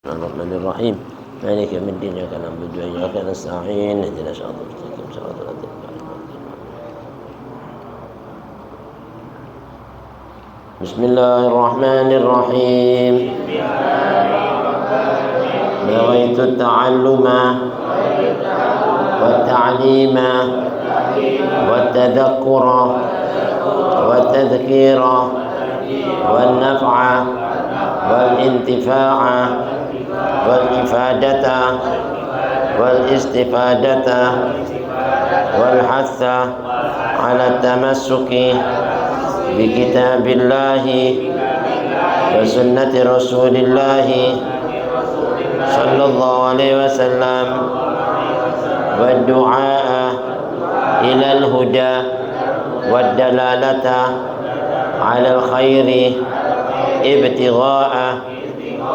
الرحمن الرحيم مالك يوم الدين إياك نعبد وإياك نستعين اهدنا الصراط المستقيم صراط الذين أنعمت عليهم. بسم الله الرحمن الرحيم نويت التعلم والتعليم والتذكر والتذكير والنفع والانتفاع والإفادة والاستفادة والحث على التمسك بكتاب الله وسنة رسول الله صلى الله عليه وسلم والدعاء إلى الهدى والدلالة على الخير ابتغاء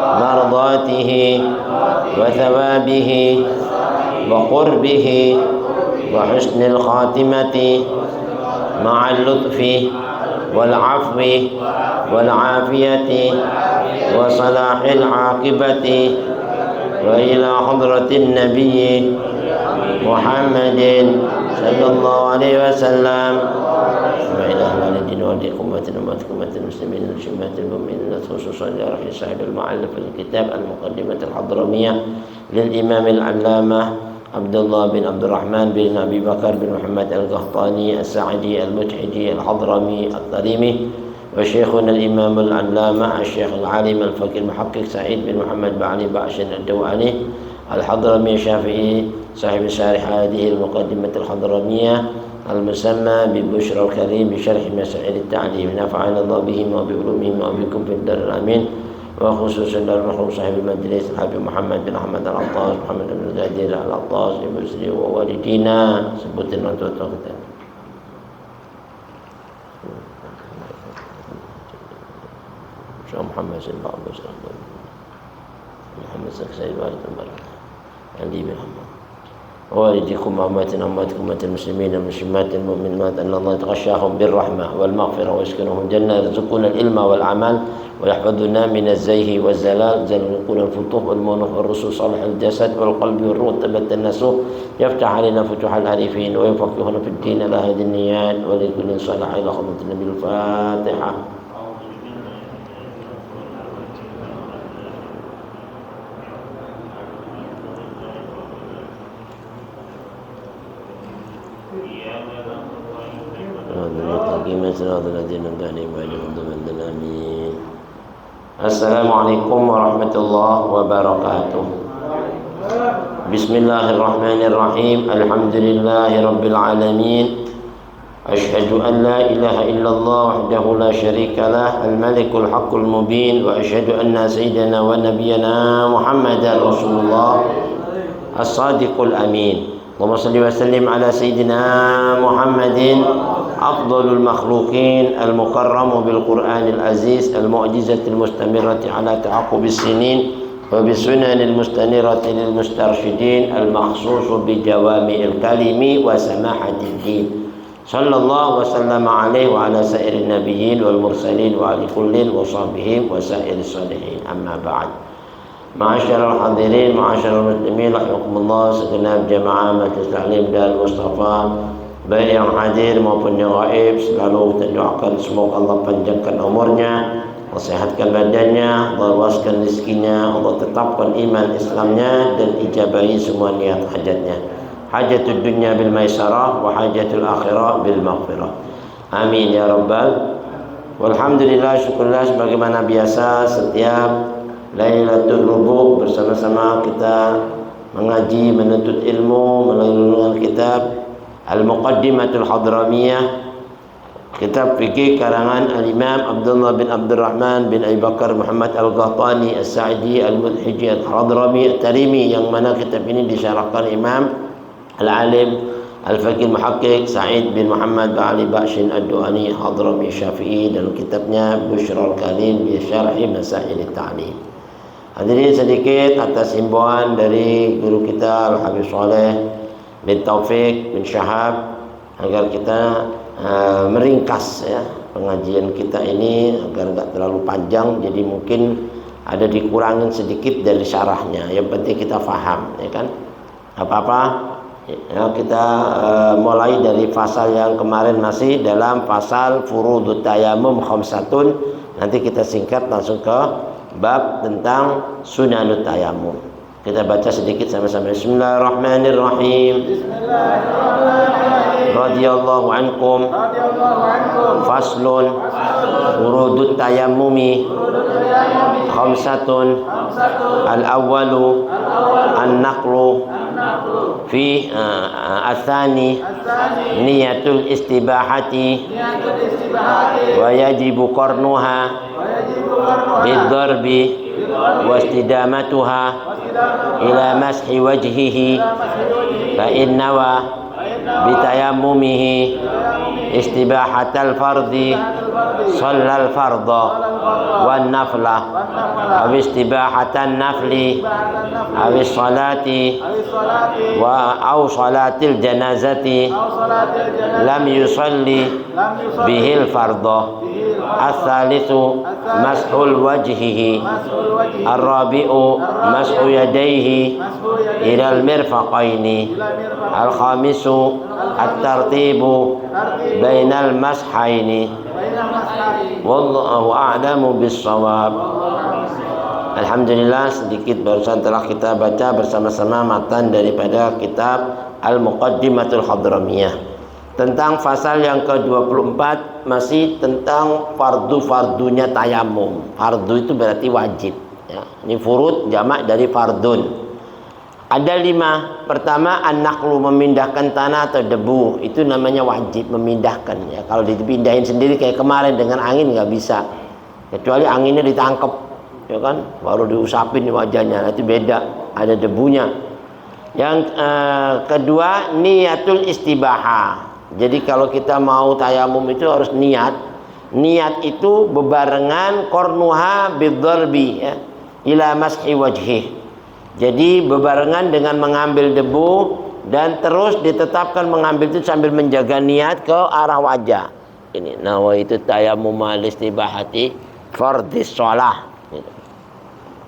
مرضاته وثوابه وقربه وحسن الخاتمة مع اللطف والعفو والعافية وصلاح العاقبة وإلى حضرة النبي محمد صلى الله عليه وسلم وإلى والدين والديكم وأمتكم المسلمين والشمات المؤمنين خصوصا لرحل صاحب المؤلف الكتاب المقدمة الحضرمية للإمام العلامة عبد الله بن عبد الرحمن بن أبي بكر بن محمد القحطاني السعدي المتحجي الحضرمي الطريمي وشيخنا الإمام العلامة الشيخ العالم الفقيه المحقق سعيد بن محمد بن علي باشن الدواني الحضرمي الشافعي صاحب شارح هذه المقدمة الحضرمية المسمى ببشرى الكريم بشرح مسائل التعليم نفعنا الله بهم وبعلومهم وبكم في الدار الآمين وخصوصا المرحوم صاحب المجلس الحبيب محمد بن أحمد العطاس محمد بن الغدير العطاس المسلم ووالدينا سبوتنا وتوتوكتنا شيخ محمد سيد بعض محمد سيد والد المبارك علي بن محمد ووالديكم وأمواتنا وأمواتكم أمة المسلمين والمسلمات المؤمنات أن الله يتغشاهم بالرحمة والمغفرة ويسكنهم الجنة يرزقنا العلم والعمل ويحفظنا من الزيه والزلال يرزقنا الفتوح والمنوح والرسول صالح الجسد والقلب والروح ثبت النسوح يفتح علينا فتوح العارفين ويفقهنا في الدين على هذه النيات ولكل صالح إلى خدمة النبي الفاتحة. Assalamualaikum warahmatullahi wabarakatuh. Bismillahirrahmanirrahim. Alhamdulillahi rabbil alamin. Ashhadu an la ilaha illallah wahdahu la syarika lah al-malikul haqqul mubin wa ashhadu anna sayyidana wa nabiyyana Muhammadar Rasulullah as-sadiqul amin. Allahumma salli wa sallim ala sayyidina Muhammadin أفضل المخلوقين المكرم بالقرآن العزيز المعجزة المستمرة على تعقب السنين وبالسنن المستنيرة للمسترشدين المخصوص بجوامع الكلم وسماحة الدين صلى الله وسلم عليه وعلى سائر النبيين والمرسلين وعلى كل وصحبهم وسائر الصالحين أما بعد. معاشر الحاضرين معاشر المسلمين رحمكم الله segenap jamaah Majlis Taklim dan Mustafa baik yang hadir maupun yang gaib, selalu kita doakan semoga Allah panjangkan umurnya, Allah sehatkan badannya, Allah luaskan rezekinya, Allah tetapkan iman Islamnya dan ijabahi semua niat hajatnya. Hajatul dunya bil maisarah wa hajatul akhirah bil maghfirah. Amin ya rabbal. Walhamdulillah, syukurlah sebagaimana biasa setiap Lailatul Rubuh bersama-sama kita mengaji, menuntut ilmu melalui kitab Al-Muqaddimatul Hadramiyah, kitab fikih karangan Al-Imam Abdullah bin Abdurrahman bin Abi Bakar Muhammad Al-Qahtani As-Sa'idi Al-Mudhiji Al-Hadrami Al-Tarimi, yang mana kitab ini disyarahkan Imam Al-Alim Al-Faqih Muhakkik Sa'id bin Muhammad bin Ali Ba'shin Ad-Du'ani Hadrami Syafi'i dalam kitabnya Bushra Al-Karim bi Syarhi Masail At-Ta'lim. Hadirin, sedikit atas himbauan dari guru kita Al-Habib Saleh bin Taufik bin Syahab agar kita meringkas ya pengajian kita ini agar enggak terlalu panjang. Jadi mungkin ada dikurangin sedikit dari syarahnya, yang penting kita faham, ya kan? Apa-apa ya, kita mulai dari pasal yang kemarin, masih dalam pasal furudut tayamum khamsatun. Nanti kita singkat langsung ke bab tentang sunanut tayamum. Kita baca sedikit sama-sama. Bismillahirrahmanirrahim. Radhiyallahu ankum. Faslun furudut tayammumi khamsatun. Al-awwalu an-naqlu fi athani niyatul istibahati wa yajibu qarnuha bidarbi wa istidamatuha ila mashi wajhihi fa innawa bitayammumihi istibahatal fardi shallal farda wan nafla aw istibahatan nafli aw salati wa aw salatil janazati lam yusalli bihil farda. As-salisu mashul wajhihi. Ar-rabi'u mashu yadayhi ilal mirfaqaini. Al-khamisu at-tartibu bainal mashaini. Wallahu a'lamu bis-shawab. Alhamdulillah, sedikit barusan telah kita baca bersama-sama matan daripada kitab Al-Muqaddimatul Hadramiyah tentang pasal yang ke-24, masih tentang fardu-fardunya tayamum. Fardu itu berarti wajib ya. Ini furud jamak dari fardun. Ada 5. Pertama, an-naqlu, memindahkan tanah atau debu. Itu namanya wajib, memindahkan ya. Kalau dipindahin sendiri kayak kemarin dengan angin nggak bisa, kecuali anginnya ditangkap ya kan, baru diusapin di wajahnya, itu beda, ada debunya. Yang kedua, niyatul istibahah. Jadi kalau kita mau tayamum itu harus niat. Niat itu bebarengan kornuha bidarbi ya, ila mashi wajhih. Jadi bebarengan dengan mengambil debu dan terus ditetapkan mengambil itu sambil menjaga niat ke arah wajah. Ini nawaitu tayamum listibahati fardhis shalah.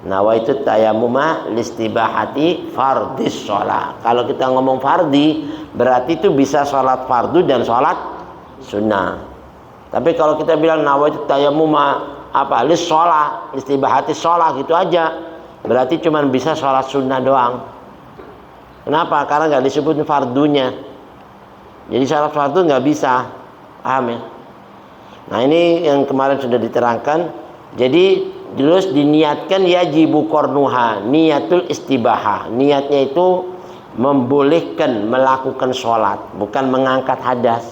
Nawaitu tayamum listibahati fardhis shalah. Kalau kita ngomong fardi, berarti itu bisa sholat fardu dan sholat sunnah. Tapi kalau kita bilang nawaitu tayamum lis shalah, istibahati shalah gitu aja, berarti cuma bisa sholat sunnah doang. Kenapa? Karena nggak disebut fardunya. Jadi sholat fardu nggak bisa. Paham ya? Nah ini yang kemarin sudah diterangkan. Jadi terus diniatkan yajibu qarnuha, niyatul istibahah. Niatnya itu membolehkan melakukan sholat, bukan mengangkat hadas.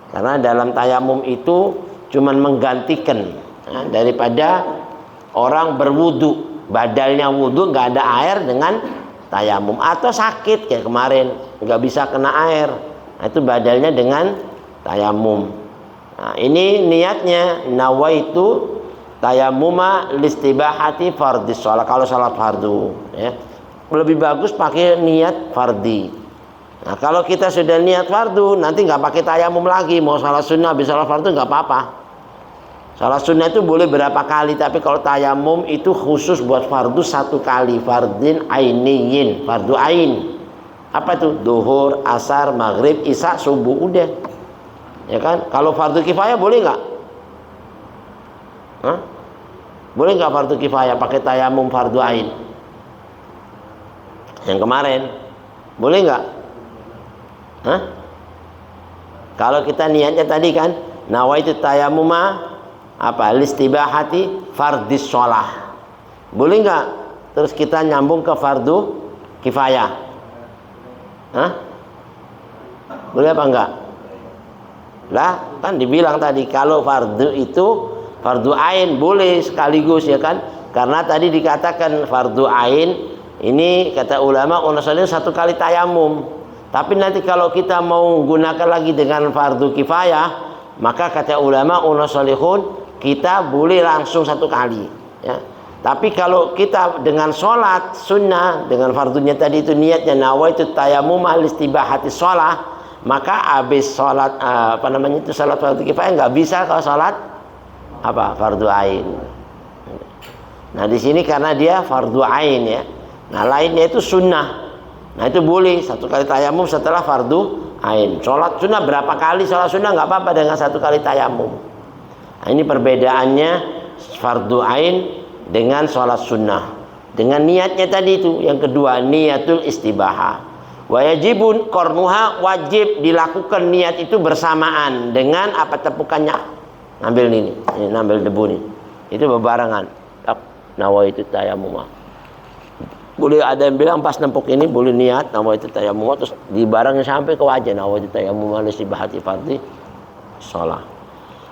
Karena dalam tayamum itu cuma menggantikan daripada orang berwudu, badalnya wudu nggak ada air dengan tayamum, atau sakit kayak kemarin nggak bisa kena air, nah, itu badalnya dengan tayamum. Nah, ini niatnya nawaitu tayamuma listibahati fardhis shalah. Kalau salat fardu ya, lebih bagus pakai niat fardi. Nah, kalau kita sudah niat fardu, nanti nggak pakai tayamum lagi. Mau salat sunnah bisa salat fardu nggak apa-apa. Salat sunnah itu boleh berapa kali, tapi kalau tayamum itu khusus buat fardu 1 kali. Fardin ainiyin, fardu ain. Apa itu? Duhur, asar, maghrib, isya, subuh, udah. Ya kan? Kalau fardu kifayah boleh nggak? Hah? Boleh nggak fardu kifayah pakai tayamum fardu ain? Yang kemarin boleh nggak? Hah? Kalau kita niatnya tadi kan nawaitu tayamuma listibahati fardhis shalah, boleh nggak? Terus kita nyambung ke fardu kifayah. Hah? Boleh apa enggak? Lah kan dibilang tadi kalau fardu itu fardu ain boleh sekaligus ya kan, karena tadi dikatakan fardu ain ini kata ulama unasalnya 1 kali tayamum. Tapi nanti kalau kita mau gunakan lagi dengan fardu kifayah, maka kata ulama unasalihun kita boleh langsung 1 kali ya. Tapi kalau kita dengan sholat sunnah, dengan fardunya tadi itu niatnya nawaitu tayamum listibahati shalah, maka habis sholat itu sholat fardu kifayah nggak bisa kalau sholat fardu ain. Nah di sini karena dia fardu ain ya. Nah lainnya itu sunnah. Nah itu boleh 1 kali tayamum setelah fardu ain. Sholat sunnah berapa kali sholat sunnah nggak apa-apa dengan 1 kali tayamum. Nah ini perbedaannya fardu ain dengan sholat sunnah. Dengan niatnya tadi itu. Yang kedua niatul istibahah. Wajibun kornuha, wajib dilakukan niat itu bersamaan dengan apa tepukannya. Ngambil ini ngambil debu nih. Itu bebarengan. Nawaitu tayamum. Boleh ada yang bilang pas nempuk ini boleh niat nawaitu tayamum terus dibarengin sampai ke wajah nawaitu tayamum lisibahati fardhi shalah.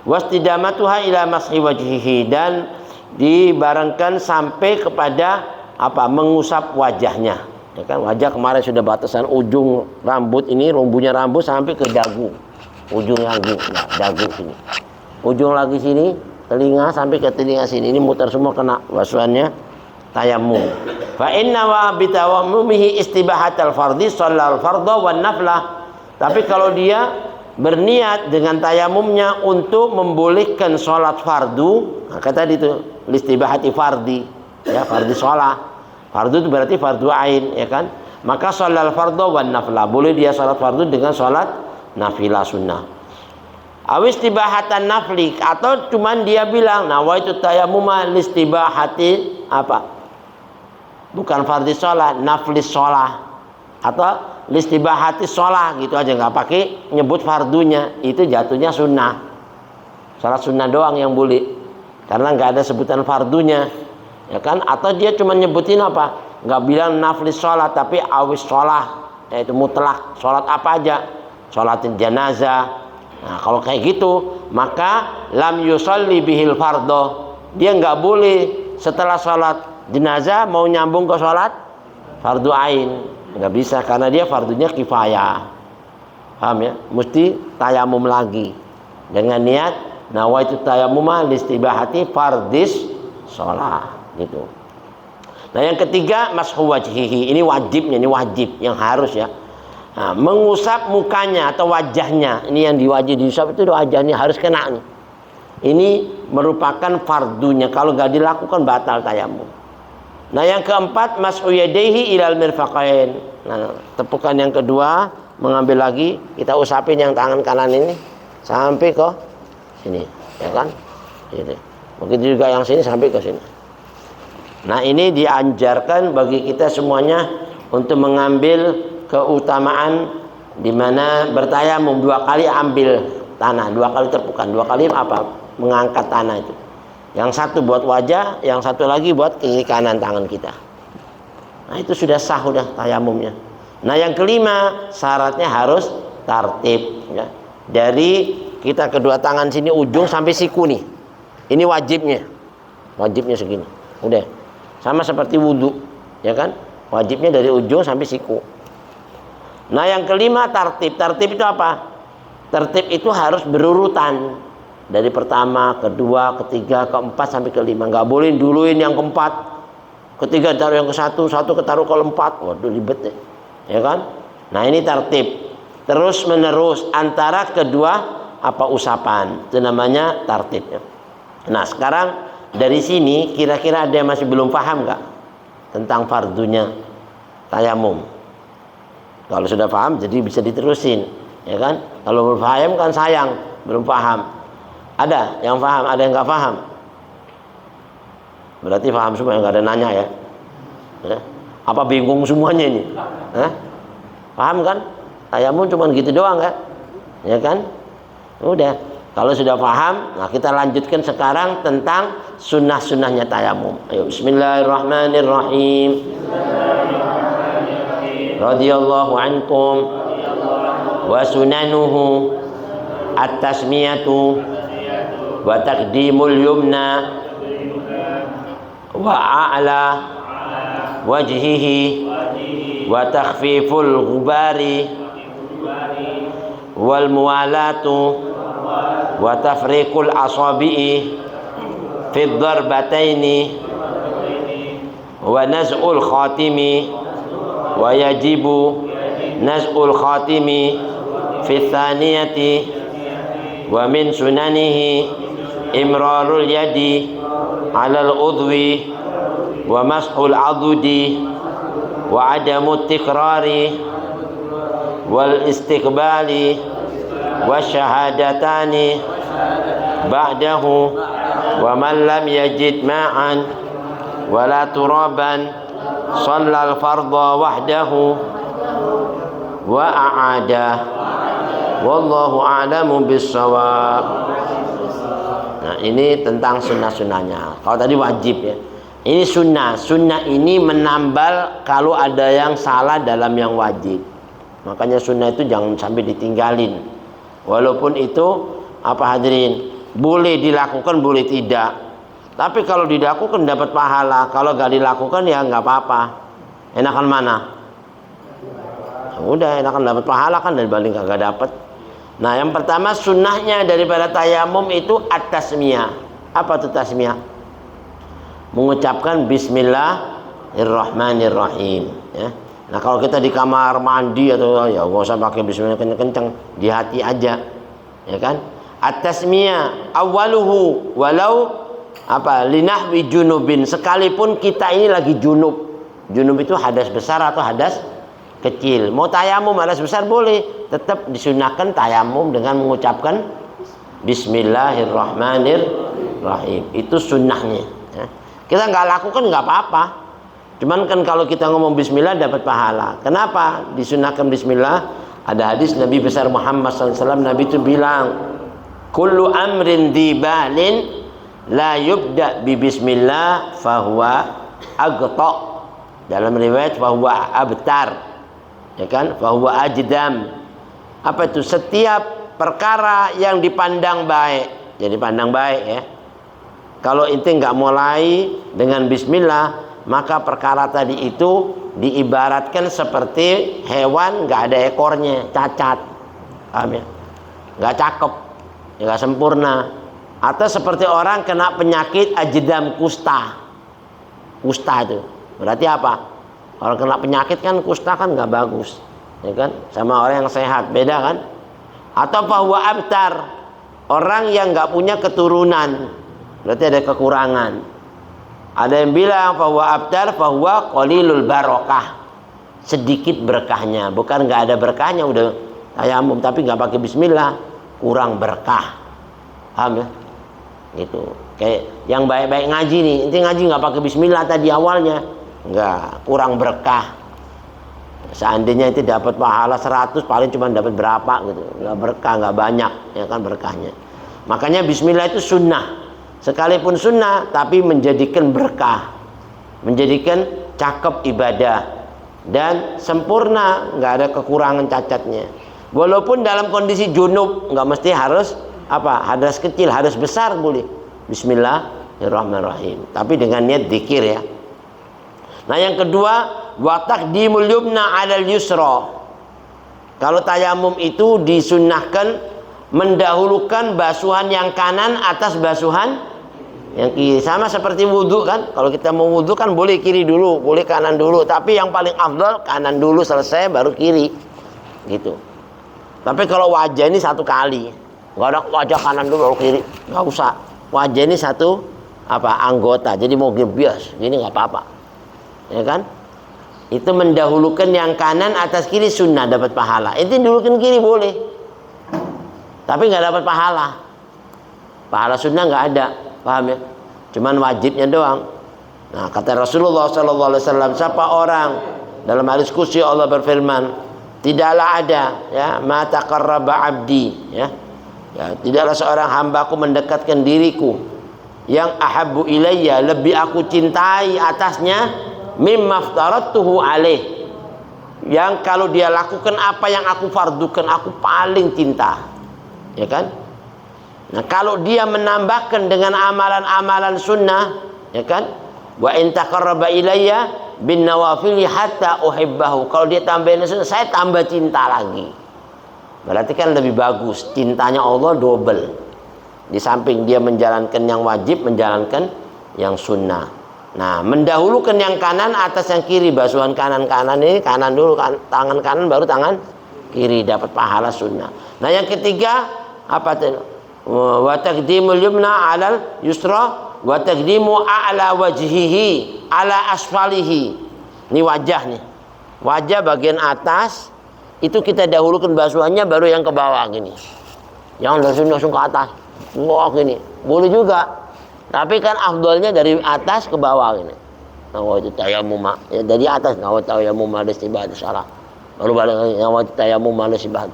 Wastidamatuha ila mashi wajhihi, dan dibarengkan sampai kepada apa mengusap wajahnya. Ya kan, wajah kemarin sudah batasan ujung rambut ini, rumbunya rambut sampai ke dagu, ujung lagi, nah, dagu sini, ujung lagi sini, telinga sampai ke telinga sini, ini muter semua kena basuhannya tayamum. Fa inna wa bitawammumihi istibahatal fardhi shallal fardha wan naflah. Tapi kalau dia berniat dengan tayamumnya untuk membolehkan sholat fardu, nah, kata tadi itu istibahati fardhi, ya fardhi sholat. Fardu itu berarti fardu ain, ya kan? Maka sholal fardhu wan naflah, boleh dia salat fardu dengan salat nafilah sunnah. Awis tibahatan nafli, atau cuman dia bilang nawaitu tayammuma listibahati apa? Bukan fardhi sholat, nafli sholat, atau listibahati sholat gitu aja, nggak pakai nyebut fardunya, itu jatuhnya sunnah. Salat sunnah doang yang boleh, karena nggak ada sebutan fardunya. Ya kan, atau dia cuma nyebutin apa, nggak bilang nafli sholat tapi awis sholat, yaitu mutlak sholat apa aja, sholatin janazah. Nah kalau kayak gitu maka lam yusalli bihil fardho, dia nggak boleh setelah sholat jenazah mau nyambung ke sholat fardu ain, nggak bisa karena dia fardunya kifayah. Paham ya, mesti tayamum lagi dengan niat nawaitu tayammuma listibahati fardis sholat gitu. Nah yang ketiga mashu wajhihi, ini wajibnya, ini wajib yang harus ya. Nah, mengusap mukanya atau wajahnya, ini yang diwajib diusap itu wajahnya harus kena nih. Ini merupakan fardunya, kalau nggak dilakukan batal tayamum. Nah yang keempat mashu yadaihi ilal mirfaqain. Nah tepukan yang kedua mengambil lagi, kita usapin yang tangan kanan ini sampai ke sini, ya kan? Gitu. Begitu juga yang sini sampai ke sini. Nah ini dianjarkan bagi kita semuanya untuk mengambil keutamaan di mana bertayamum 2 kali ambil tanah, 2 kali tepukan, 2 kali apa? Mengangkat tanah itu. Yang satu buat wajah, yang satu lagi buat kiri kanan tangan kita. Nah itu sudah sah udah tayamumnya. Nah yang kelima syaratnya harus tartib ya. Dari kita kedua tangan sini ujung sampai siku nih. Ini wajibnya. Wajibnya segini. Udah. Sama seperti wudhu, ya kan? Wajibnya dari ujung sampai siku. Nah yang kelima tartib. Tartib itu apa? Tartib itu harus berurutan. Dari pertama, kedua, ketiga, keempat sampai kelima. Nggak boleh duluin yang keempat, ketiga taruh yang ke satu, satu ketaruh ke empat. Waduh ribet deh, ya kan? Nah ini tartib. Terus menerus antara kedua apa usapan. Itu namanya tartibnya. Nah sekarang dari sini kira-kira ada yang masih belum paham nggak tentang fardunya tayamum? Kalau sudah paham jadi bisa diterusin, ya kan? Kalau belum paham kan sayang, belum paham. Ada yang paham, ada yang nggak paham. Berarti paham semua, yang nggak ada nanya ya. Apa bingung semuanya ini? Paham kan? Tayamum cuma gitu doang kan? Ya kan? Udah. Kalau sudah paham, nah kita lanjutkan sekarang tentang sunnah-sunnahnya tayamum. Ayo, bismillahirrahmanirrahim. Radhiyallahu ankum wa sunanuhu at-tasmiyatu wa taqdimul yumna wa a'la wajhihi wa takhfiful ghubari wal muwalatu wa tafriqul asabi'i fi darbataini wa naz'ul khatimi wa yajibu naz'ul khatimi fi thaniyati wa min sunanihi imrarul yadi 'ala al-udwi wa mashul adudi wa adamu tikrari wal istiqbali wa syahadatani ba'dahu wa man lam yajid ma'an wala turaban shallal fardha wahdahu wa a'ada wallahu a'lamu bissawab. Nah, ini tentang sunnah-sunnahnya. Kalau tadi wajib ya. Ini sunnah. Sunnah ini menambal kalau ada yang salah dalam yang wajib. Makanya sunnah itu jangan sampai ditinggalin. Walaupun itu apa hadirin, boleh dilakukan, boleh tidak. Tapi kalau dilakukan dapat pahala. Kalau gak dilakukan ya nggak apa-apa. Enakan mana? Ya udah, enakan dapat pahala kan dibanding kagak dapat. Nah, yang pertama sunnahnya daripada tayamum itu at-tasmiyah. Apa itu tasmiyah? Mengucapkan bismillahirrahmanirrahim ya. Nah, kalau kita di kamar mandi atau ya gak usah pakai bismillah kenceng-kenceng, di hati aja. Ya kan? At-tasmiyah awwaluhu walau apa linahwi junubin, sekalipun kita ini lagi junub. Junub itu hadas besar atau hadas kecil. Mau tayamum hadas besar boleh, tetap disunahkan tayamum dengan mengucapkan bismillahirrahmanirrahim. Itu sunnahnya ya. Kita nggak lakukan nggak apa-apa, cuman kan kalau kita ngomong bismillah dapat pahala. Kenapa disunahkan bismillah? Ada hadis Nabi besar Muhammad SAW, Nabi itu bilang kullu amrin dibalin la yubda bi bismillah fahuwa agta. Dalam riwayat fahuwa abtar, ya kan, fahuwa ajdam. Apa itu? Setiap perkara yang dipandang baik, jadi pandang baik ya. Kalau inti nggak mulai dengan bismillah, maka perkara tadi itu diibaratkan seperti hewan nggak ada ekornya, cacat, paham ya? Nggak cakep, nggak sempurna. Atau seperti orang kena penyakit ajdam, kusta. Kusta itu berarti apa? Orang kena penyakit kan kusta kan nggak bagus, ya kan? Sama orang yang sehat beda kan? Atau bahwa abtar, orang yang nggak punya keturunan, berarti ada kekurangan. Ada yang bilang bahwa abtar bahwa qalilul barokah, sedikit berkahnya. Bukan nggak ada berkahnya, udah tayamum tapi nggak pakai bismillah, kurang berkah. Paham ya? Itu kayak yang baik-baik ngaji nih, inti ngaji nggak pakai bismillah tadi awalnya, nggak, kurang berkah. Seandainya itu dapat pahala 100, paling cuma dapat berapa gitu, nggak berkah, nggak banyak ya kan berkahnya. Makanya bismillah itu sunnah, sekalipun sunnah tapi menjadikan berkah, menjadikan cakep ibadah dan sempurna, nggak ada kekurangan cacatnya. Walaupun dalam kondisi junub, nggak mesti harus apa hadas kecil, hadas besar boleh bismillahirrahmanirrahim, tapi dengan niat dzikir ya. Nah, yang kedua wa taqdimul yumna 'alal yusra. Kalau tayamum itu disunnahkan mendahulukan basuhan yang kanan atas basuhan yang kiri. Sama seperti wudhu kan, kalau kita mau wudhu kan boleh kiri dulu, boleh kanan dulu, tapi yang paling afdal kanan dulu selesai baru kiri gitu. Tapi kalau wajah ini satu kali, nggak ada wajah kanan dulu baru kiri, nggak usah. Wajah ini satu apa anggota, jadi mau gebias gini nggak apa-apa, ya kan? Itu mendahulukan yang kanan atas kiri sunnah, dapat pahala. Itu dahulukan kiri boleh, tapi nggak dapat pahala. Pahala sunnah nggak ada, paham ya? Cuman wajibnya doang. Nah, kata Rasulullah SAW, siapa orang, dalam hadis qudsi Allah berfirman, tidaklah ada ya ma taqarraba abdi ya, tidaklah seorang hambaku mendekatkan diriku yang ahabbu ilayya, lebih aku cintai atasnya, mimma aftaratuhu alaih, yang kalau dia lakukan apa yang aku fardukan aku paling cinta, ya kan? Nah, kalau dia menambahkan dengan amalan-amalan sunnah, ya kan, wa in taqarraba ilayya bin nawafili hatta uhibbahu, kalau dia tambahin sunnah saya tambah cinta lagi, berarti kan lebih bagus, cintanya Allah double. Di samping dia menjalankan yang wajib, menjalankan yang sunnah. Nah, mendahulukan yang kanan atas yang kiri, basuhan kanan-kanan ini kanan dulu, tangan kanan baru tangan kiri, dapat pahala sunnah. Nah, yang ketiga apa tuh? Wa taqdimul yumna 'alal yusra wa taqdimu a'la wajhihi ala asfalihi. Ini wajah nih. Wajah bagian atas itu kita dahulukan basuhannya, baru yang ke bawah gini. Jangan langsung ke atas. Wah gini. Boleh juga. Tapi kan afdalnya dari atas ke bawah gini. Nawaitu tayammum. Ya dari atas nawaitu tayammum al-istibad salah. Baru balik nawaitu tayammum al-istibad.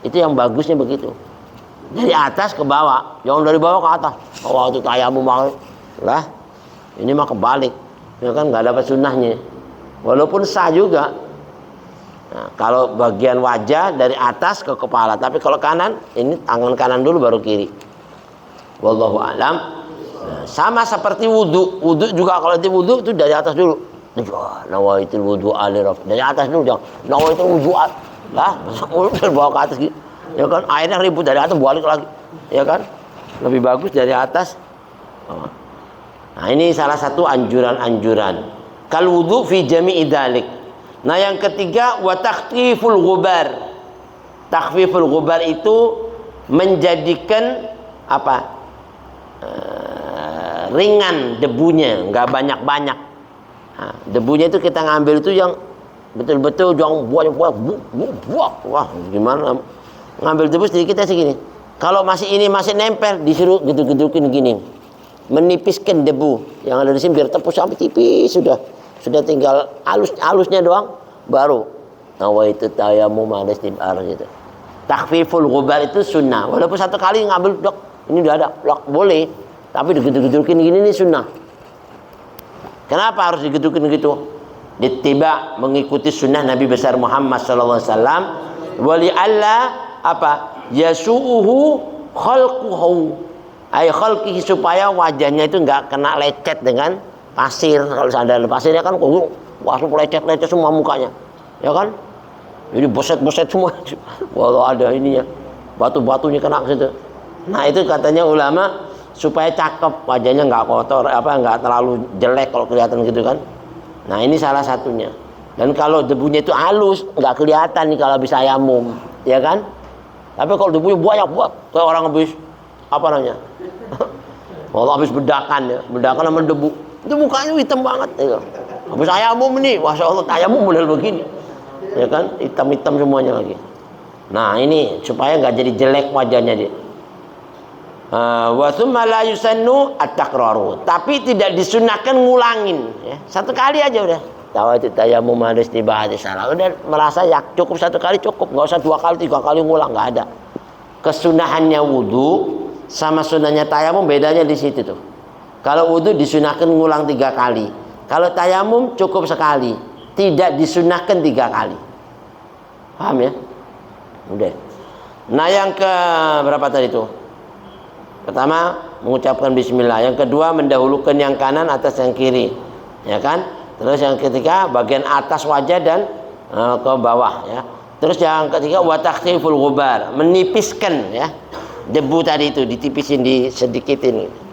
Itu yang bagusnya begitu. Dari atas ke bawah, jangan dari bawah ke atas. Nawaitu tayammum lah. Ini mah kebalik. Ya kan enggak dapat sunnahnya. Walaupun sah juga. Nah, kalau bagian wajah dari atas ke kepala, tapi kalau kanan ini tangan kanan dulu baru kiri. Wallahu a'lam. Nah, sama seperti wudu. Wudu juga kalau di wudu itu dari atas dulu. Nawaitul wudu aliraf. Dari atas dulu jangan. Nawaitul wudu lah, bawa ke atas gitu. Ya kan airnya ribut dari atas balik lagi. Ya kan? Lebih bagus dari atas. Nah, ini salah satu anjuran-anjuran. Kal wudu fi jami'i dzalik. Nah yang ketiga wa takhfiful ghubar. Takhfiful ghubar itu menjadikan apa? Ringan debunya, enggak banyak-banyak. Nah, debunya itu kita ngambil itu yang betul-betul jangan buah. Wah, gimana? Ngambil debu sedikit aja segini. Kalau masih ini masih nempel, disuruh geduk-gedukin gini. Menipiskan debu yang ada di sini biar tepus sampai tipis sudah. Sudah tinggal halusnya doang, baru nawaitu tayammum al-istib'ar gitu. Takhfiful ghubar itu sunnah. Walaupun satu kali ngambil dok, ini udah ada, dok, boleh. Tapi digeduk-gedukin gini ini sunnah. Kenapa harus digedukin gitu? Dittiba mengikuti sunnah Nabi besar Muhammad sallallahu alaihi wasallam. Wali alla apa? Yasu'uhu khalquhu. Ay khalqihi, supaya wajahnya itu enggak kena lecet dengan pasir. Kalau ada pasirnya kan langsung lecet-lecet semua mukanya, ya kan? Jadi boset-boset semua. Walau ada ininya, batu-batunya kena ke situ. Nah itu katanya ulama supaya cakep wajahnya, nggak kotor, nggak terlalu jelek kalau kelihatan gitu kan. Nah ini salah satunya. Dan kalau debunya itu halus, nggak kelihatan nih kalau habis tayammum, ya kan? Tapi kalau debunya banyak buat kayak orang habis apa namanya? Kalau habis bedakan ya, bedakan sama debu. Itu mukanya hitam banget ya. Habis tayammum nih, masya Allah tayammum model begini, ya kan, hitam-hitam semuanya lagi. Nah ini supaya nggak jadi jelek wajahnya dia. Wa tsumma la yusannu at-takraru, tapi tidak disunahkan ngulangin. Ya. Satu kali aja udah. Tawaitu tayammum al-istibah salah. Udah merasa ya cukup satu kali cukup, nggak usah 2 kali 3 kali ngulang, nggak ada. Kesunahannya wudu sama sunahnya tayamum bedanya di situ tuh. Kalau wudu disunahkan ngulang 3 kali. Kalau tayamum cukup sekali. Tidak disunahkan 3 kali. Paham ya? Udah. Nah yang ke berapa tadi tuh? Pertama mengucapkan bismillah. Yang kedua mendahulukan yang kanan atas yang kiri. Ya kan? Terus yang ketiga bagian atas wajah dan ke bawah ya. Terus yang ketiga wa takhfiful ghubar. Menipiskan ya. Debu tadi itu ditipisin, disedikitin.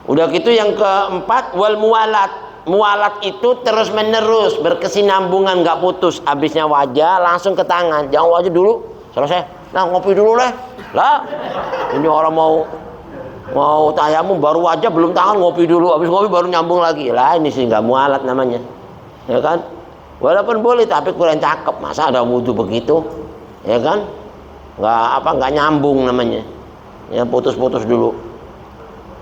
Udah gitu yang keempat wal mualat. Mualat itu terus menerus berkesinambungan, nggak putus. Habisnya wajah langsung ke tangan. Jangan wajah dulu selesai. Nah ngopi dulu lah. Ini orang mau tayammum baru wajah belum tangan, ngopi dulu. Habis ngopi baru nyambung lagi. Lah ini sih nggak mualat namanya. Ya kan? Walaupun boleh tapi kurang cakep. Masa ada wudu begitu? Ya kan? Nggak nyambung namanya. Ya putus-putus dulu.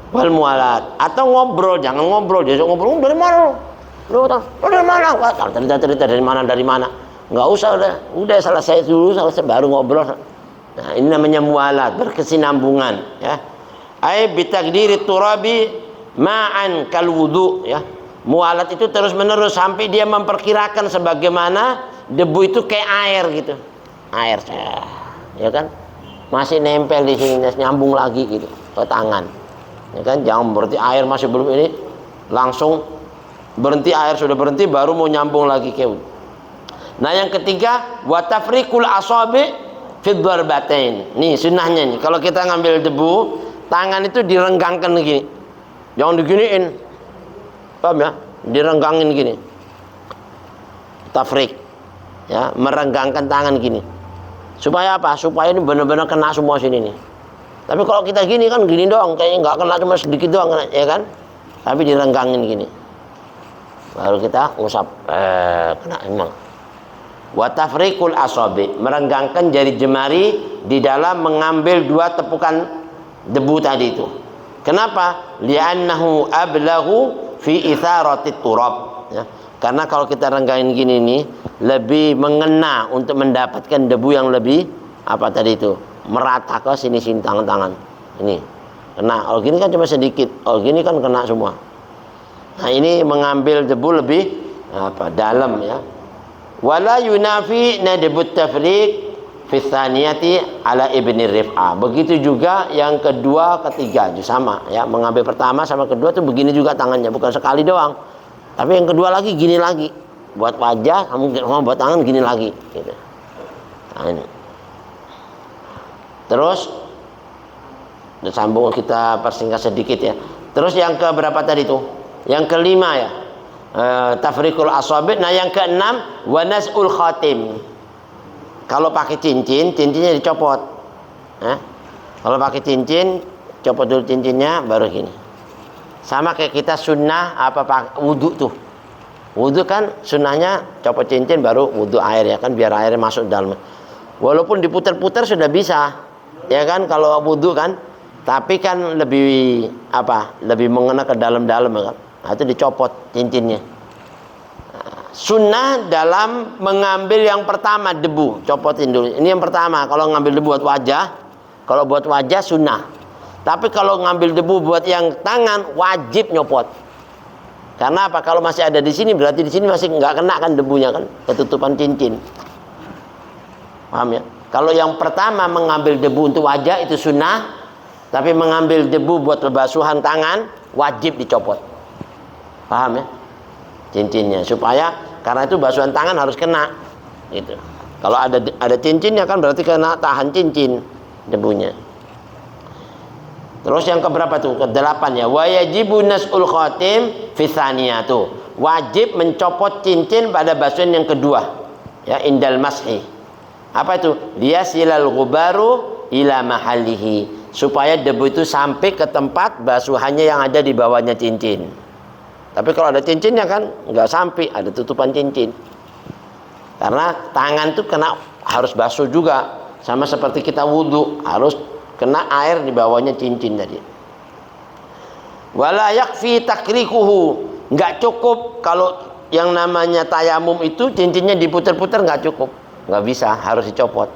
Wal mualat atau ngobrol, jangan ngobrol, dia ngobrol dari mana lu dari mana, cerita dari mana, nggak usah, udah selesai dulu, selesai baru ngobrol. Nah ini namanya mualat, berkesinambungan ya. Ai bitaqdiri turabi ma'an kal wudu ya. Mualat itu terus menerus sampai dia memperkirakan sebagaimana debu itu kayak air gitu, air ya kan, masih nempel di sini, nyambung lagi gitu ke tangan. Ya kan, jangan berarti air masih belum ini langsung berhenti, air sudah berhenti baru mau nyambung lagi ke. Nah yang ketiga wa tafriqul asabi fi darbatain. Nih sunnahnya nih, kalau kita ngambil debu tangan itu direnggangkan begini, jangan diginiin, paham ya, direnggangin gini, tafrik ya, merenggangkan tangan gini supaya apa, supaya ini benar-benar kena semua sini nih. Tapi kalau kita gini kan gini doang, kayaknya nggak kena, cuma sedikit doang kena, ya kan? tapi direnggangin gini. Baru kita usap, kena emang. Wa tafriqul asabi, merenggangkan jari jemari di dalam mengambil 2 tepukan debu tadi itu. Kenapa? Li'annahu ablaghu fi itharatit turab. Ya. Karena kalau kita renggangin gini nih, lebih mengena untuk mendapatkan debu yang lebih apa tadi itu, merata ke sini tangan-tangan. Ini kena. Kalau gini kan cuma sedikit. Kalau gini kan kena semua. Nah, ini mengambil debu lebih apa dalam ya. Wala yunafi nadbut tafriq fi tsaniyati ala ibni rif'ah. Begitu juga yang kedua, ketiga sama ya, mengambil pertama sama kedua tuh begini juga tangannya, bukan sekali doang. Tapi yang kedua lagi gini lagi. Buat wajah, kamu buat tangan gini lagi gitu. Nah, ini. Terus sambung, kita persingkat sedikit ya. Terus yang ke berapa tadi tuh? Yang kelima ya. Tafriqul asabi'. Nah, yang keenam wa nas'ul khatim. Kalau pakai cincin, cincinnya dicopot. Kalau pakai cincin, copot dulu cincinnya baru gini. Sama kayak kita sunnah wudu tuh. Wudu kan sunnahnya copot cincin baru wudu air ya kan, biar airnya masuk dalam. Walaupun diputar-putar sudah bisa. Ya kan kalau wudu kan, tapi kan lebih lebih mengena ke dalam-dalam kan. Nah, itu dicopot cincinnya. Sunnah dalam mengambil yang pertama debu, copotin dulu. Ini yang pertama, kalau ngambil debu buat wajah, kalau buat wajah sunnah. Tapi kalau ngambil debu buat yang tangan wajib nyopot. Karena apa? Kalau masih ada di sini berarti di sini masih nggak kena kan debunya kan, ketutupan cincin. Paham ya? Kalau yang pertama mengambil debu untuk wajah itu sunnah, tapi mengambil debu buat basuhan tangan wajib dicopot. Paham ya? Cincinnya supaya, karena itu basuhan tangan harus kena gitu. Kalau ada cincinnya kan berarti kena tahan cincin debunya. Terus yang keberapa tuh? Ke-8 ya. Wa yajibu nas'ul khatim fi tsaniyatu. Wajib mencopot cincin pada basuhan yang kedua. Ya, indal mashi. Apa itu? Liyasilal ghubaru ila mahallihi. Supaya debu itu sampai ke tempat basuhannya yang ada di bawahnya cincin. Tapi kalau ada cincinnya kan nggak sampai, ada tutupan cincin. Karena tangan tuh harus basuh juga. Sama seperti kita wudu, harus kena air di bawahnya cincin tadi. Wala yakfi takrikuhu. Nggak cukup kalau yang namanya tayamum itu cincinnya diputar-putar, nggak cukup. Nggak bisa, harus dicopot.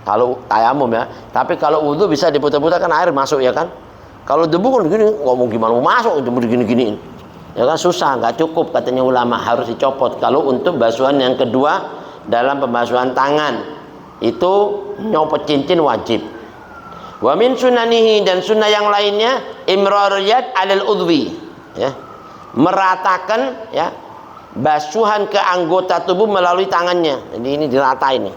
Kalau tayamum ya. Tapi kalau wudu bisa diputar-putar kan air masuk ya kan. Kalau debu kan gini, ngomong gimana mau masuk, debu gini-giniin. Ya kan susah, nggak cukup katanya ulama, harus dicopot. Kalau untuk basuhan yang kedua dalam pembasuhan tangan itu nyopot cincin wajib. Wa min sunanihi, dan sunnah yang lainnya imrarul yad 'alal udwi, ya. Meratakan ya basuhan ke anggota tubuh melalui tangannya. Jadi ini diratain nih.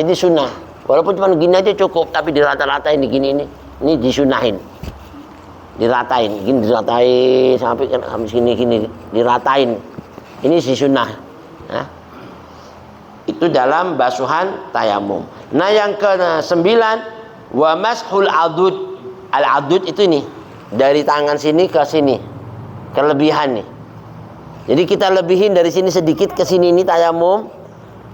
Ini sunnah. Walaupun cuma gini aja cukup, tapi dirata-ratain gini ini disunahin. Diratain, gini diratain sampai sini gini diratain. Ini si sunnah. Nah, itu dalam basuhan tayamum. Nah, yang ke-9 wa mashul adud. Al-adud itu nih dari tangan sini ke sini. Kelebihan nih. Jadi kita lebihin dari sini sedikit ke sini ini tayamum.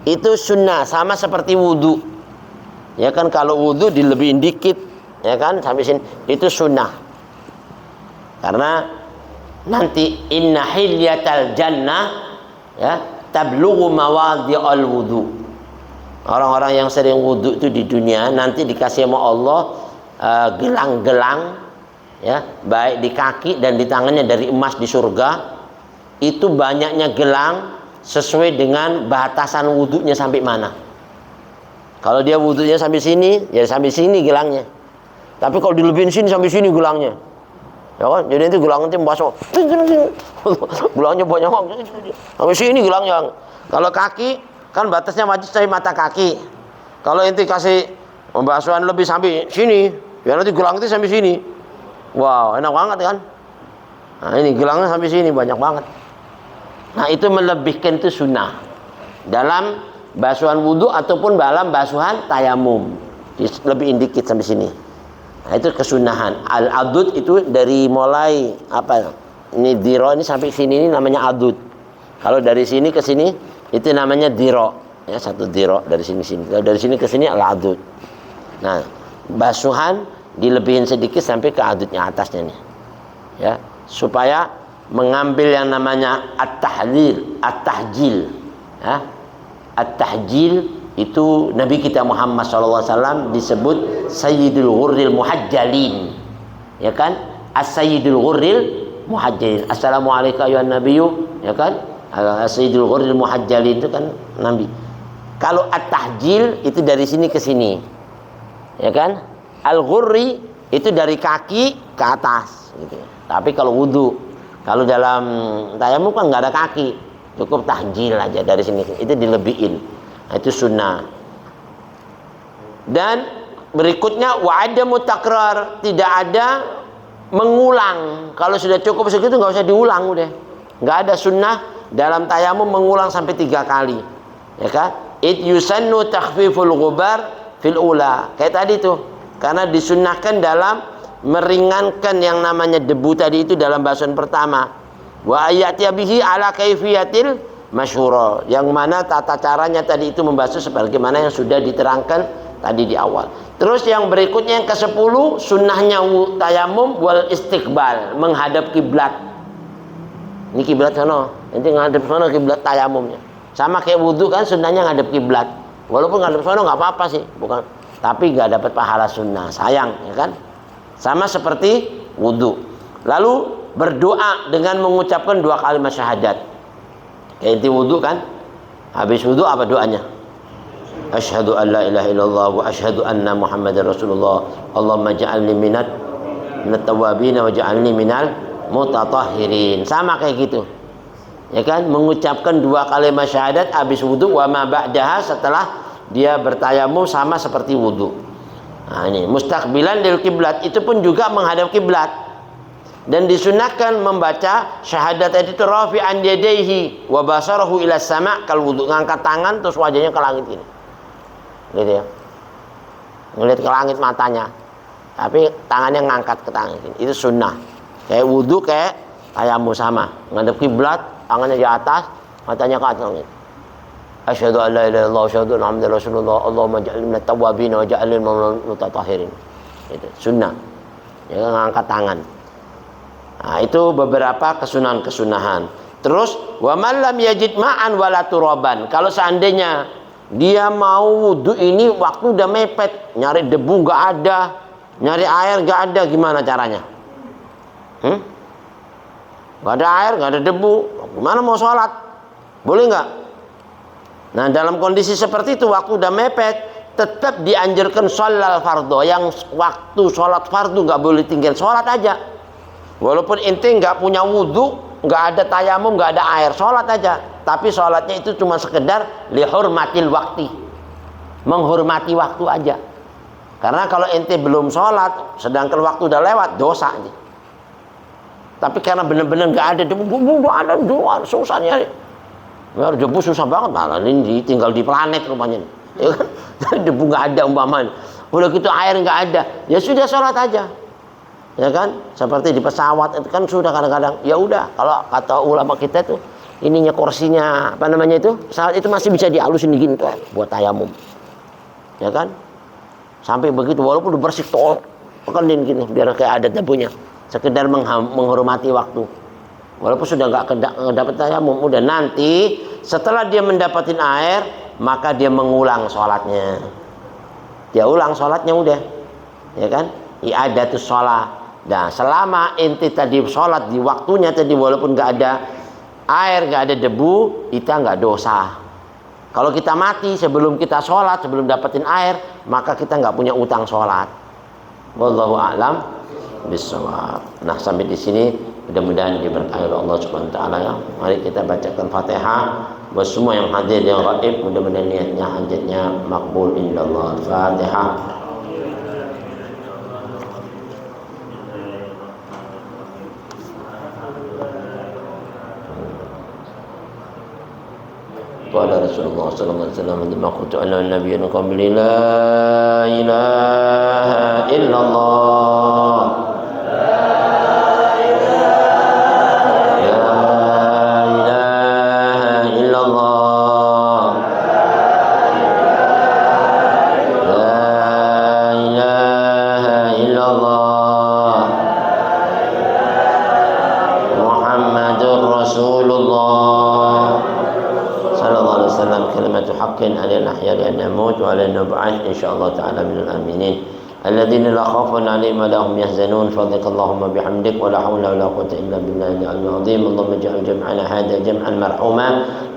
Itu sunnah, sama seperti wudu. Ya kan kalau wudu dilebihin dikit, ya kan sampai sini itu sunnah. Karena nanti inna hilyatal jannah ya tablughu mawadhi'al wudu. Orang-orang yang sering wudu itu di dunia nanti dikasih sama Allah gelang-gelang ya, baik di kaki dan di tangannya dari emas di surga. Itu banyaknya gelang sesuai dengan batasan wudunya sampai mana. Kalau dia wudunya sampai sini, ya sampai sini gelangnya. Tapi kalau dilebihin sini sampai sini gelangnya. Ya kan? Jadi itu gelangnya masuk. Gelangnya banyak sampai sini gelangnya. Kalau kaki kan batasnya wajib sampai mata kaki. Kalau inti kasih pembasuhan lebih sampai sini, ya nanti gelang itu sampai sini. Wow, enak banget kan? Nah, ini gelangnya sampai sini banyak banget. Nah, itu melebihkan itu sunnah dalam basuhan wudu ataupun dalam basuhan tayamum. Lebih dikit sampai sini. Nah, itu kesunahan. Al-adud itu dari mulai apa? Ini diro ini sampai sini ini namanya adud. Kalau dari sini ke sini itu namanya diro. Ya, satu diro dari sini. Kalau dari sini ke sini al-adud. Nah, basuhan dilebihin sedikit sampai ke adudnya atasnya nih. Ya, supaya mengambil yang namanya at-tahlil, at-tahjil. Ya. At-tahjil itu Nabi kita Muhammad SAW disebut Sayyidul Ghurril Muhajjalin, ya kan? As-Sayyidul Ghurril Muhajjalin. Assalamualaikum ya Nabiyyu, ya kan? As-Sayyidul Ghurril Muhajjalin itu kan Nabi. Kalau at-tahjil itu dari sini ke sini, ya kan? Al-Ghurri itu dari kaki ke atas, gitu. Tapi kalau wudu, kalau dalam tayamum kan nggak ada kaki, cukup tahjil aja dari sini, itu dilebihin. Nah, itu sunnah. Dan berikutnya wa'adamu takrar, tidak ada mengulang. Kalau sudah cukup segitu nggak usah diulang udah. Nggak ada sunnah dalam tayamum mengulang sampai 3 kali, ya kan? It yusannu takhfiful ghubar fil ula. Kayak tadi tuh, karena disunnahkan dalam meringankan yang namanya debu tadi itu dalam basuhan pertama. Wa ayati bihi ala kaifiyatil masyhura, yang mana tata caranya tadi itu membasuh sebagaimana yang sudah diterangkan tadi di awal. Terus yang berikutnya yang ke-10, sunnahnya tayamum wal istiqbal, menghadap kiblat. Ini kiblat sono, nanti ngadep sono kiblat tayamumnya. Sama kayak wudu kan sunnahnya ngadep kiblat. Walaupun ngadep sono nggak apa-apa sih, bukan, tapi nggak dapat pahala sunnah, sayang, ya kan? Sama seperti wudu. Lalu berdoa dengan mengucapkan 2 kalimat syahadat. Kayak inti wudu kan, habis wudu apa doanya? Asyhadu an la ilaha illallah wa asyhadu anna Muhammadar Rasulullah. Allahumma ja'alni minat tawwabin wa ja'alni minal mutatahhirin. Sama kayak gitu, ya kan? Mengucapkan 2 kalimat syahadat habis wudu, wa ma ba'daha, setelah dia bertayamum, sama seperti wudu. Nah, ini mustaqbilan lil kiblat, itu pun juga menghadap kiblat. Dan disunahkan membaca syahadat itu rafi'an yadayhi wa basarahu ila sama' kal wudu, ngangkat tangan terus wajahnya ke langit ini, gitu ya, ngelihat ke langit matanya, tapi tangannya ngangkat ke tangan ini. Itu sunnah. Kayak wudu, kayak tayamum, sama, ngadep kiblat, tangannya di atas, matanya ke atas langit. Asyhadu an la ilaha illallah wa asyhadu anna Muhammadar Rasulullah. Allahumma ja'alni minat tawwabin wa ja'alni minal mutatahhirin. Itu sunnah, ya, ngangkat tangan. Nah, itu beberapa kesunahan-kesunahan. Terus wa man lam yajid ma'an wala turaban. Kalau seandainya dia mau wudu ini waktu udah mepet, nyari debu nggak ada, nyari air nggak ada, gimana caranya? Nggak ada air, nggak ada debu, gimana mau sholat? Boleh nggak? Nah, dalam kondisi seperti itu waktu udah mepet, tetap dianjurkan sholal fardho. Yang waktu sholat fardu nggak boleh tinggal, sholat aja. Walaupun ente nggak punya wudhu, nggak ada tayamum, nggak ada air, sholat aja. Tapi sholatnya itu cuma sekedar lihurmatil wakti, menghormati waktu aja. Karena kalau ente belum sholat, sedangkan waktu udah lewat, dosa aja. Tapi karena benar-benar nggak ada debu, ada doa, susah nyari. Ya, debu susah banget, malah ini tinggal di planet rumahnya. Ya kan? Debu nggak ada umpamanya. Udah gitu air nggak ada, ya sudah sholat aja. Ya kan, seperti di pesawat itu kan sudah kadang-kadang, ya udah, kalau kata ulama kita tuh ininya kursinya apa namanya itu, pesawat itu masih bisa dihalusin gini tuh buat tayamum, ya kan, sampai begitu walaupun udah bersih tol pekenin gini biar kayak ada debunya, sekedar menghormati waktu, walaupun sudah nggak dapat tayamum. Udah nanti setelah dia mendapatkan air, maka dia mengulang sholatnya, dia ulang sholatnya udah, ya kan, i'adatus sholat. Nah, selama inti tadi sholat di waktunya tadi, walaupun nggak ada air, nggak ada debu, kita nggak dosa. Kalau kita mati sebelum kita sholat, sebelum dapetin air, maka kita nggak punya utang sholat. Wallahu a'lam bishawab. Nah, sampai di sini mudah-mudahan diberkahi oleh Allah Subhanahu wa taala ya. Mari kita bacakan Fatihah buat semua yang hadir yang gaib, mudah-mudahan niatnya hajatnya makbul indallah. Fatihah. قال رسول الله صلى الله عليه وسلم لما قلت أنا النبي من قبلي لا إله إلا الله لا إله إلا الله لا إله إلا الله محمد رسول الله صلى الله عليه وسلم كلمة حق علينا نحيا لأن نموت وعلينا نبعث إن شاء الله تعالى من الآمنين الذين لا خوف عليهم ولا هم يحزنون فضلك اللهم بحمدك ولا حول ولا قوة إلا بالله العلي العظيم اللهم اجعل جمعنا هذا جمعا مرحوما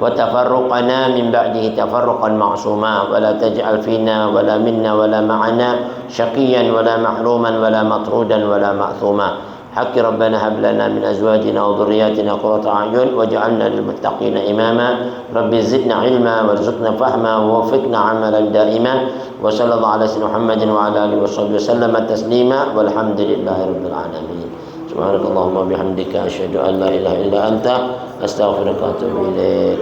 وتفرقنا من بعده تفرقا معصوما ولا تجعل فينا ولا منا ولا معنا شقيا ولا محروما ولا مطرودا ولا مأثوما حق ربنا هب لنا من أزواجنا وذرياتنا قرة أعين واجعلنا للمتقين إماما رب زدنا علما وارزقنا فهما ووفقنا عملا دائما وصلى الله على سيدنا محمد وعلى آله وصحبه وسلم تسليما والحمد لله رب العالمين سبحانك اللهم وبحمدك أشهد أن لا إله إلا أنت أستغفرك وأتوب إليك.